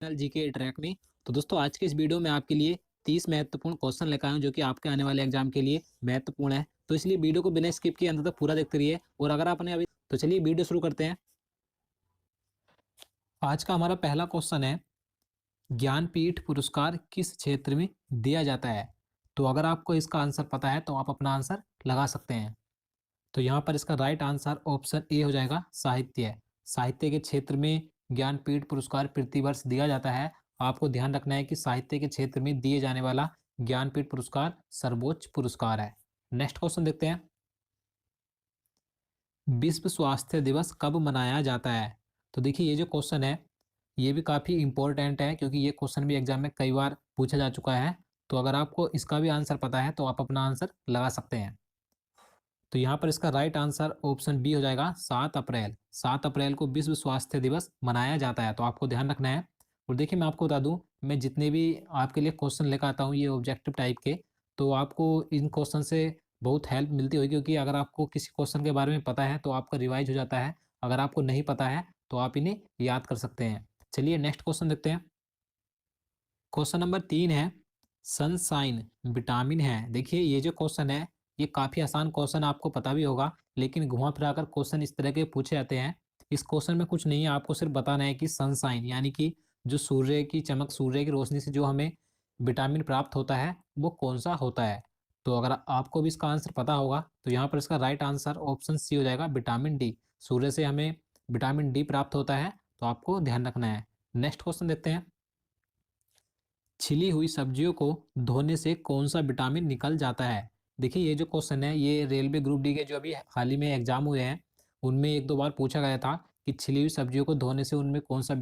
जी के ट्रैक में। तो दोस्तों आज के इस वीडियो में आपके लिए 30 महत्वपूर्ण क्वेश्चन लेकर आया हूं जो कि आपके आने वाले एग्जाम के लिए महत्वपूर्ण है। तो इसलिए वीडियो को बिना स्किप किए अंत तक पूरा देखते रहिए। और अगर आपने अभी तो चलिए वीडियो शुरू करते हैं। आज का हमारा पहला क्वेश्चन है, ज्ञानपीठ पुरस्कार किस क्षेत्र में दिया जाता है? तो अगर आपको इसका आंसर पता है तो आप अपना आंसर लगा सकते हैं। तो यहाँ पर इसका राइट आंसर ऑप्शन ए हो जाएगा, साहित्य। साहित्य के क्षेत्र में ज्ञानपीठ पुरस्कार प्रतिवर्ष दिया जाता है। आपको ध्यान रखना है कि साहित्य के क्षेत्र में दिए जाने वाला ज्ञानपीठ पुरस्कार सर्वोच्च पुरस्कार है। नेक्स्ट क्वेश्चन देखते हैं, विश्व स्वास्थ्य दिवस कब मनाया जाता है? तो देखिए ये जो क्वेश्चन है ये भी काफी इंपॉर्टेंट है क्योंकि ये क्वेश्चन भी एग्जाम में कई बार पूछा जा चुका है। तो अगर आपको इसका भी आंसर पता है तो आप अपना आंसर लगा सकते हैं। तो यहाँ पर इसका राइट आंसर ऑप्शन बी हो जाएगा, 7 अप्रैल। 7 अप्रैल को विश्व स्वास्थ्य दिवस मनाया जाता है, तो आपको ध्यान रखना है। और देखिए मैं आपको बता दूं, मैं जितने भी आपके लिए क्वेश्चन लेकर आता हूँ ये ऑब्जेक्टिव टाइप के, तो आपको इन क्वेश्चन से बहुत हेल्प मिलती होगी क्योंकि अगर आपको किसी क्वेश्चन के बारे में पता है तो आपका रिवाइज हो जाता है। अगर आपको नहीं पता है तो आप इन्हें याद कर सकते हैं। चलिए नेक्स्ट क्वेश्चन देखते हैं। क्वेश्चन नंबर 3 है, सनसाइन विटामिन है। देखिए ये जो क्वेश्चन है ये काफी आसान क्वेश्चन, आपको पता भी होगा, लेकिन घुमा फिरा कर क्वेश्चन इस तरह के पूछे जाते हैं। इस क्वेश्चन में कुछ नहीं है, आपको सिर्फ बताना है कि सनसाइन यानी कि जो सूर्य की चमक, सूर्य की रोशनी से जो हमें विटामिन प्राप्त होता है वो कौन सा होता है। तो अगर आपको भी इसका आंसर पता होगा तो यहाँ पर इसका राइट आंसर ऑप्शन सी हो जाएगा, विटामिन डी। सूर्य से हमें विटामिन डी प्राप्त होता है, तो आपको ध्यान रखना है। नेक्स्ट क्वेश्चन देखते हैं, छिली हुई सब्जियों को धोने से कौन सा विटामिन निकल जाता है? देखिए ये जो क्वेश्चन है ये रेलवे ग्रुप डी के जो अभी हाल ही में एग्जाम हुए हैं उनमें एक दो बार पूछा गया था कि छिली हुई सब्जियों को धोने से उनमें कौन सा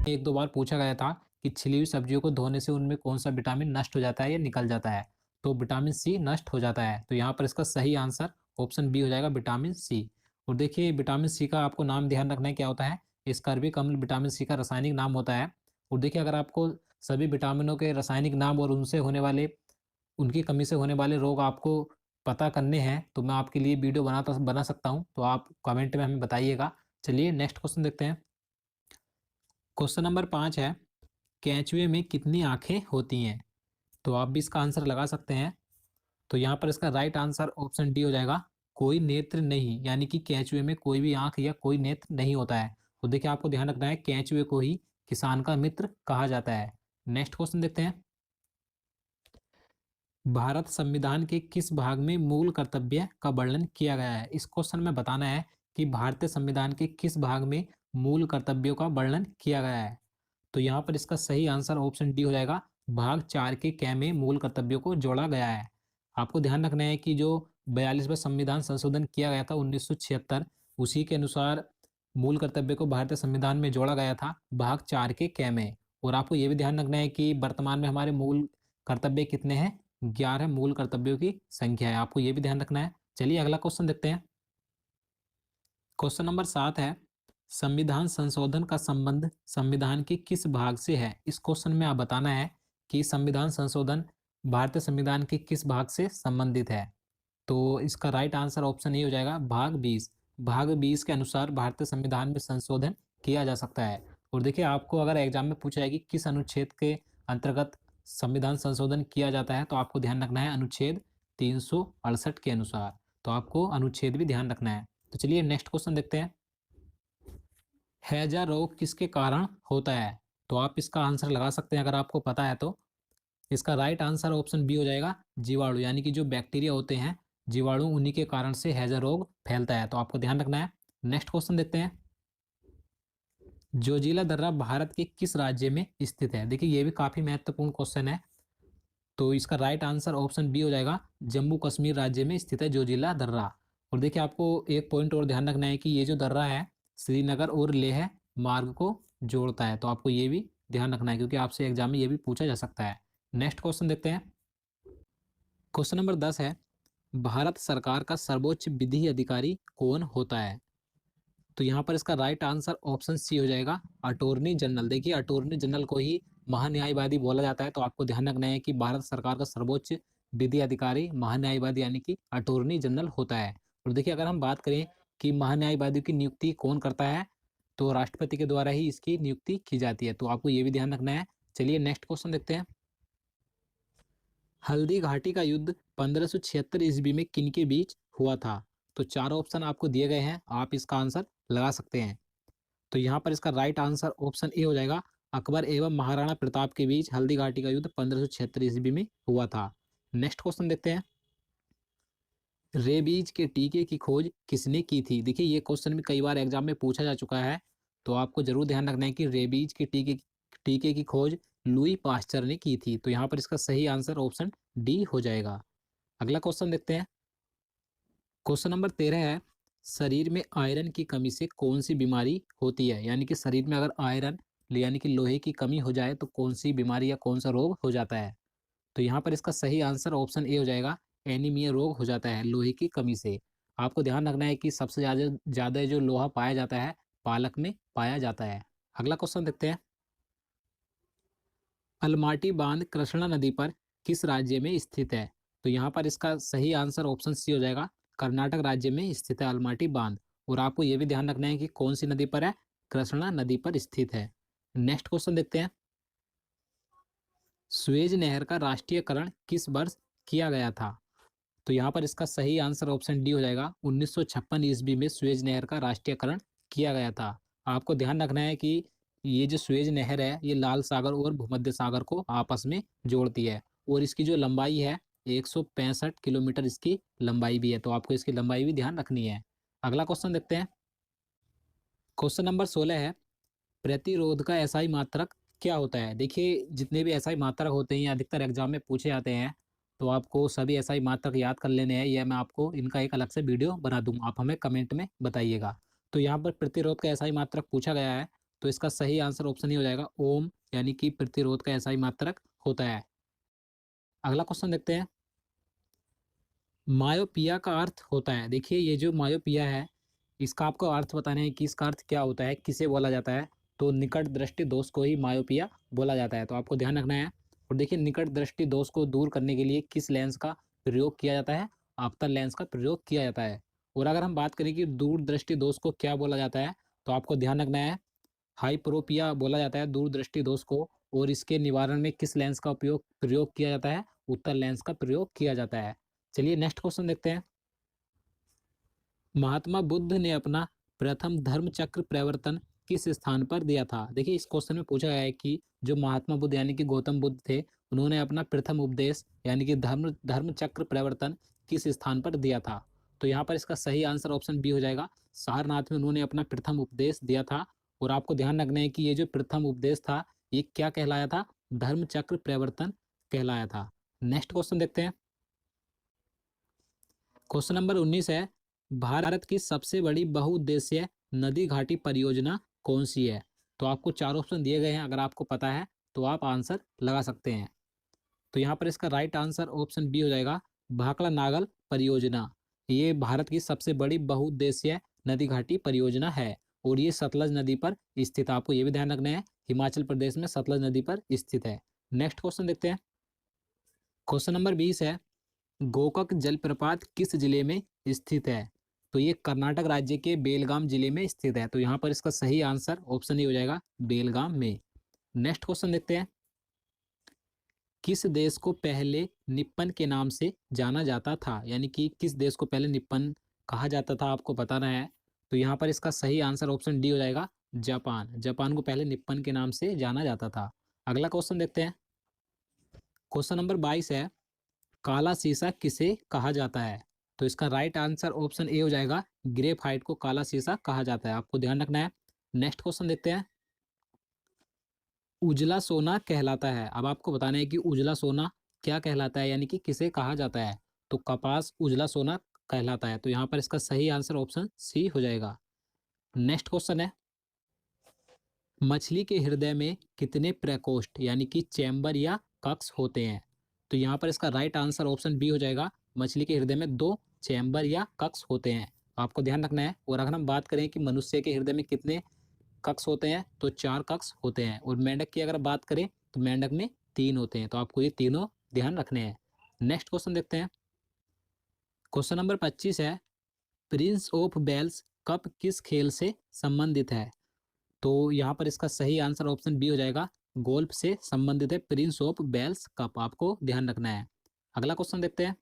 एक दो बार पूछा गया था कि छिली हुई सब्जियों को धोने से उनमें कौन सा विटामिन नष्ट हो जाता है या निकल जाता है। तो विटामिन सी नष्ट हो जाता है, तो यहाँ पर इसका सही आंसर ऑप्शन बी हो जाएगा, विटामिन सी। और देखिए विटामिन सी का आपको नाम ध्यान रखना है क्या होता है, स्कर्विक अम्ल विटामिन सी का रासायनिक नाम होता है। और देखिए अगर आपको सभी विटामिनों के रासायनिक नाम और उनसे होने वाले, उनकी कमी से होने वाले रोग आपको पता करने हैं तो मैं आपके लिए वीडियो बना सकता हूँ, तो आप कमेंट में हमें बताइएगा। चलिए नेक्स्ट क्वेश्चन देखते हैं। क्वेश्चन नंबर 5 है, केंचुए में कितनी आंखें होती हैं? तो आप भी इसका आंसर लगा सकते हैं। तो यहाँ पर इसका राइट आंसर ऑप्शन डी हो जाएगा, कोई नेत्र नहीं, यानी कि केंचुए में कोई भी आंख या कोई नेत्र नहीं होता है। तो देखिए आपको ध्यान रखना है, केंचुए को ही किसान का मित्र कहा जाता है। नेक्स्ट क्वेश्चन देखते हैं, भारत संविधान के किस भाग में मूल कर्तव्य का वर्णन किया गया है? इस क्वेश्चन में बताना है कि भारतीय संविधान के किस भाग में मूल कर्तव्यों का वर्णन किया गया है। तो यहाँ पर इसका सही आंसर ऑप्शन डी हो जाएगा, भाग 4 के कै में मूल कर्तव्यों को जोड़ा गया है। आपको ध्यान रखना है कि जो 42वां संविधान संशोधन किया गया था 1976, उसी के अनुसार मूल कर्तव्य को भारतीय संविधान में जोड़ा गया था भाग 4 के कै में। और आपको ये भी ध्यान रखना है कि वर्तमान में हमारे मूल कर्तव्य कितने हैं, 11 मूल कर्तव्यों की संख्या है, आपको ये भी ध्यान रखना है। चलिए अगला क्वेश्चन देखते हैं। क्वेश्चन नंबर 7 है, संविधान संशोधन का संबंध संविधान के किस भाग से है? इस क्वेश्चन में आप बताना है कि संविधान संशोधन भारतीय संविधान के किस भाग से संबंधित है। तो इसका राइट आंसर ऑप्शन ए हो जाएगा, भाग 20। भाग 20 के अनुसार भारतीय संविधान में संशोधन किया जा सकता है। और देखिए आपको अगर एग्जाम में पूछा है कि किस अनुच्छेद के अंतर्गत संविधान संशोधन किया जाता है, तो आपको ध्यान रखना है अनुच्छेद 368 के अनुसार। तो आपको अनुच्छेद भी ध्यान रखना है। तो चलिए नेक्स्ट क्वेश्चन देखते हैं, हैजा रोग किसके कारण होता है? तो आप इसका आंसर लगा सकते हैं अगर आपको पता है तो। इसका राइट आंसर ऑप्शन बी हो जाएगा, जीवाणु, यानी कि जो बैक्टीरिया होते हैं जीवाणु, उन्हीं के कारण से हैजा रोग फैलता है, तो आपको ध्यान रखना है। नेक्स्ट क्वेश्चन देखते हैं, जोजिला दर्रा भारत के किस राज्य में स्थित है? देखिए ये भी काफी महत्वपूर्ण क्वेश्चन है। तो इसका राइट आंसर ऑप्शन बी हो जाएगा, जम्मू कश्मीर राज्य में स्थित है जोजिला दर्रा। और देखिए आपको एक पॉइंट और ध्यान रखना है कि ये जो दर्रा है श्रीनगर और लेह मार्ग को जोड़ता है, तो आपको ये भी ध्यान रखना है क्योंकि आपसे एग्जाम में ये भी पूछा जा सकता है। नेक्स्ट क्वेश्चन देखते हैं। क्वेश्चन नंबर 10 है, भारत सरकार का सर्वोच्च विधि अधिकारी कौन होता है? तो यहाँ पर इसका राइट आंसर ऑप्शन सी हो जाएगा, अटॉर्नी जनरल। देखिए अटॉर्नी जनरल को ही महान्यायवादी बोला जाता है, तो आपको ध्यान रखना है कि भारत सरकार का सर्वोच्च विधि अधिकारी महान्यायवादी यानी कि अटॉर्नी जनरल होता है। और देखिए अगर हम बात करें कि महान्यायवादी की नियुक्ति कौन करता है, तो राष्ट्रपति के द्वारा ही इसकी नियुक्ति की जाती है, तो आपको ये भी ध्यान रखना है। चलिए नेक्स्ट क्वेश्चन देखते हैं। हल्दी घाटी का युद्ध 1576 ईस्वी में किनके बीच हुआ था? तो चार ऑप्शन आपको दिए गए हैं, आप इसका आंसर लगा सकते हैं। तो यहाँ पर इसका राइट आंसर ऑप्शन ए हो जाएगा, अकबर एवं महाराणा प्रताप के बीच हल्दी घाटी का युद्ध 1576 ईस्वी में हुआ था। नेक्स्ट क्वेश्चन देखते हैं। रेबीज के टीके की खोज किसने की थी? देखिए ये क्वेश्चन भी कई बार एग्जाम में पूछा जा चुका है, तो आपको जरूर ध्यान रखना है कि रेबीज के टीके की खोज लुई पास्चर ने की थी। तो यहाँ पर इसका सही आंसर ऑप्शन डी हो जाएगा। अगला क्वेश्चन देखते हैं। क्वेश्चन नंबर 13 है, शरीर में आयरन की कमी से कौन सी बीमारी होती है? यानी कि शरीर में अगर आयरन यानी कि लोहे की कमी हो जाए तो कौन सी बीमारी या कौन सा रोग हो जाता है? तो यहाँ पर इसका सही आंसर ऑप्शन ए हो जाएगा, एनीमिया रोग हो जाता है लोहे की कमी से। आपको ध्यान रखना है कि सबसे ज़्यादा ज़्यादा जो लोहा पाया जाता है पालक में पाया जाता है। अगला क्वेश्चन देखते हैं। अलमाटी बांध कृष्णा नदी पर किस राज्य में स्थित है? तो यहाँ पर इसका सही आंसर ऑप्शन सी हो जाएगा, कर्नाटक राज्य में स्थित है अलमाटी बांध। और आपको यह भी ध्यान रखना है कि कौन सी नदी पर है, कृष्णा नदी पर स्थित है। नेक्स्ट क्वेश्चन देखते हैं। सुएज नहर का राष्ट्रीयकरण किस वर्ष किया गया था? तो यहाँ पर इसका सही आंसर ऑप्शन डी हो जाएगा, 1956 ईस्वी में सुएज नहर का राष्ट्रीयकरण किया गया था। आपको ध्यान रखना है कि ये जो सुएज नहर है ये लाल सागर और भूमध्य सागर को आपस में जोड़ती है, और इसकी जो लंबाई है 165 किलोमीटर इसकी लंबाई भी है, तो आपको इसकी लंबाई भी ध्यान रखनी है। अगला क्वेश्चन देखते हैं। क्वेश्चन नंबर 16 है, प्रतिरोध का एसआई मात्रक क्या होता है? देखिए जितने भी एसआई मात्रक होते हैं अधिकतर एग्जाम में पूछे जाते हैं, तो आपको सभी एसआई मात्रक याद कर लेने हैं, या मैं आपको इनका एक अलग से वीडियो बना दूंगा, आप हमें कमेंट में बताइएगा। तो यहाँ पर प्रतिरोध का एसआई मात्रक पूछा गया है, तो इसका सही आंसर ऑप्शन ही हो जाएगा ओम, यानी कि प्रतिरोध का एसआई मात्रक होता है। अगला क्वेश्चन देखते हैं। मायोपिया का अर्थ होता है, देखिए ये जो मायोपिया है इसका आपको अर्थ बताना है कि इसका अर्थ क्या होता है, किसे बोला जाता है? तो निकट दृष्टि दोष को ही मायोपिया बोला जाता है, तो आपको ध्यान रखना है। और देखिए निकट दृष्टि दोष को दूर करने के लिए किस लेंस का प्रयोग किया जाता है? अवतल लेंस का प्रयोग किया जाता है। और अगर हम बात करें कि दूर दृष्टि दोष को क्या बोला जाता है, तो आपको ध्यान रखना है, हाइपरोपिया बोला जाता है दूर दृष्टि दोष को। और इसके निवारण में किस लेंस का उपयोग प्रयोग किया जाता है? उत्तल लेंस का प्रयोग किया जाता है। चलिए नेक्स्ट क्वेश्चन देखते हैं। महात्मा बुद्ध ने अपना प्रथम धर्म चक्र प्रवर्तन किस स्थान पर दिया था? देखिए इस क्वेश्चन में पूछा गया है कि जो महात्मा बुद्ध यानी कि गौतम बुद्ध थे, उन्होंने अपना प्रथम उपदेश यानी कि धर्म धर्म चक्र प्रवर्तन किस स्थान पर दिया था? तो यहाँ पर इसका सही आंसर ऑप्शन बी हो जाएगा, सारनाथ में उन्होंने अपना प्रथम उपदेश दिया था। और आपको ध्यान रखना है कि ये जो प्रथम उपदेश था ये क्या कहलाया था? धर्म चक्र प्रवर्तन कहलाया था। नेक्स्ट क्वेश्चन देखते हैं। क्वेश्चन नंबर 19 है, भारत की सबसे बड़ी बहुउद्देशीय नदी घाटी परियोजना कौन सी है? तो आपको चार ऑप्शन दिए गए हैं, अगर आपको पता है तो आप आंसर लगा सकते हैं। तो यहाँ पर इसका राइट आंसर ऑप्शन बी हो जाएगा, भाखड़ा नागल परियोजना। ये भारत की सबसे बड़ी बहुउद्देशीय नदी घाटी परियोजना है, और ये सतलज नदी पर स्थित है। आपको ये भी ध्यान रखना है, हिमाचल प्रदेश में सतलज नदी पर स्थित है। नेक्स्ट क्वेश्चन देखते हैं। क्वेश्चन नंबर 20 है, गोकक जलप्रपात किस जिले में स्थित है? तो ये कर्नाटक राज्य के बेलगाम जिले में स्थित है, तो यहाँ पर इसका सही आंसर ऑप्शन ही हो जाएगा, बेलगाम में। नेक्स्ट क्वेश्चन देखते हैं। किस देश को पहले निप्पन के नाम से जाना जाता था? यानी कि किस देश को पहले निप्पन कहा जाता था, आपको बताना है। तो यहाँ पर इसका सही आंसर ऑप्शन डी हो जाएगा, जापान। जापान को पहले निप्पन के नाम से जाना जाता था। अगला क्वेश्चन देखते हैं। क्वेश्चन नंबर 22 है, काला शीशा किसे कहा जाता है? तो इसका राइट आंसर ऑप्शन ए हो जाएगा, ग्रेफाइट को काला शीशा कहा जाता है, आपको ध्यान रखना है। नेक्स्ट क्वेश्चन देखते हैं। उजला सोना कहलाता है, अब आपको बताना है कि उजला सोना क्या कहलाता है, यानी कि किसे कहा जाता है? तो कपास उजला सोना कहलाता है, तो यहाँ पर इसका सही आंसर ऑप्शन सी हो जाएगा। नेक्स्ट क्वेश्चन है, मछली के हृदय में कितने प्रकोष्ठ यानी कि चैम्बर या कक्ष होते हैं? तो यहाँ पर इसका राइट आंसर ऑप्शन बी हो जाएगा, मछली के हृदय में 2 चैम्बर या कक्ष होते हैं, आपको ध्यान रखना है। और अगर हम बात करें कि मनुष्य के हृदय में कितने कक्ष होते हैं, तो 4 कक्ष होते हैं। और मेंढक की अगर बात करें तो मेंढक में 3 होते हैं, तो आपको ये तीनों ध्यान रखने हैं। नेक्स्ट क्वेश्चन देखते हैं। क्वेश्चन नंबर 25 है, प्रिंस ऑफ वेल्स कप किस खेल से संबंधित है? तो यहाँ पर इसका सही आंसर ऑप्शन बी हो जाएगा। गोल्फ से संबंधित है प्रिंस ऑफ वेल्स कप, आपको ध्यान रखना है। अगला क्वेश्चन देखते हैं।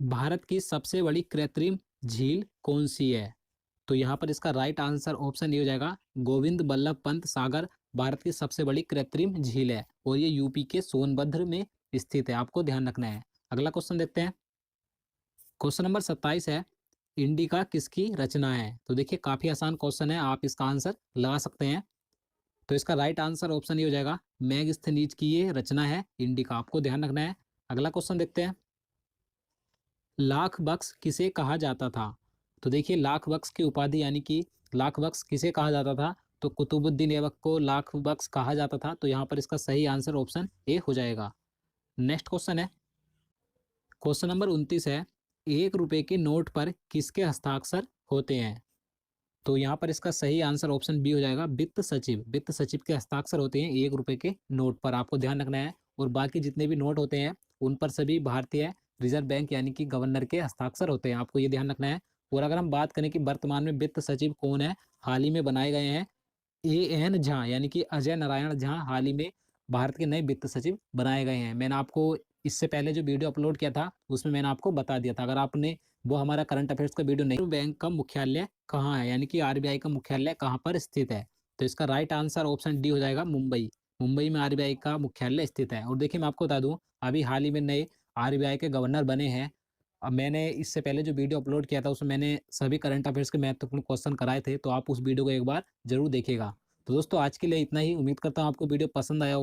भारत की सबसे बड़ी कृत्रिम झील कौन सी है? तो यहाँ पर इसका राइट आंसर ऑप्शन ये हो जाएगा गोविंद बल्लभ पंत सागर भारत की सबसे बड़ी कृत्रिम झील है और ये यूपी के सोनभद्र में स्थित है, आपको ध्यान रखना है। अगला क्वेश्चन देखते हैं। क्वेश्चन नंबर 27 है, इंडिका किसकी रचना है? तो देखिए काफी आसान क्वेश्चन है, आप इसका आंसर लगा सकते हैं। तो इसका राइट आंसर ऑप्शन ये हो जाएगा मैगस्थनीज की ये रचना है इंडिका, आपको ध्यान रखना है। अगला क्वेश्चन देखते हैं। लाख बक्स किसे कहा जाता था? तो देखिए लाख बक्स की उपाधि यानी कि लाख बक्स किसे कहा जाता था? तो कुतुबुद्दीन ऐबक को लाख बक्स कहा जाता था। तो यहाँ पर इसका सही आंसर ऑप्शन ए हो जाएगा। नेक्स्ट क्वेश्चन है, क्वेश्चन नंबर 29 है, 1 रुपए के नोट पर किसके हस्ताक्षर होते हैं? तो यहाँ पर इसका सही आंसर ऑप्शन बी हो जाएगा वित्त सचिव। वित्त सचिव के हस्ताक्षर होते हैं 1 रुपए के नोट पर, आपको ध्यान रखना है। और बाकी जितने भी नोट होते हैं उन पर सभी भारतीय रिजर्व बैंक यानी कि गवर्नर के हस्ताक्षर होते हैं, आपको ये ध्यान रखना है। और अगर हम बात करें कि वर्तमान में वित्त सचिव कौन है, हाल ही में बनाए गए हैं एएन झा यानी कि अजय नारायण झा हाल ही में भारत के नए वित्त सचिव बनाए गए हैं। मैंने आपको इससे पहले जो वीडियो अपलोड किया था उसमें मैंने आपको बता दिया था, अगर आपने वो हमारा करंट अफेयर्स का वीडियो नहीं, बैंक का मुख्यालय कहाँ है यानी कि आरबीआई का मुख्यालय कहाँ पर स्थित है? तो इसका राइट आंसर ऑप्शन डी हो जाएगा मुंबई। मुंबई में आरबीआई का मुख्यालय स्थित है। और देखिए मैं आपको बता दूं अभी हाल ही में नए आरबीआई के गवर्नर बने हैं। अब मैंने इससे पहले जो वीडियो अपलोड किया था उसमें मैंने सभी करंट अफेयर्स के महत्वपूर्ण क्वेश्चन कराए थे, तो आप उस वीडियो को एक बार जरूर देखिएगा। तो दोस्तों आज के लिए इतना ही, उम्मीद करता हूँ आपको वीडियो पसंद आया हो।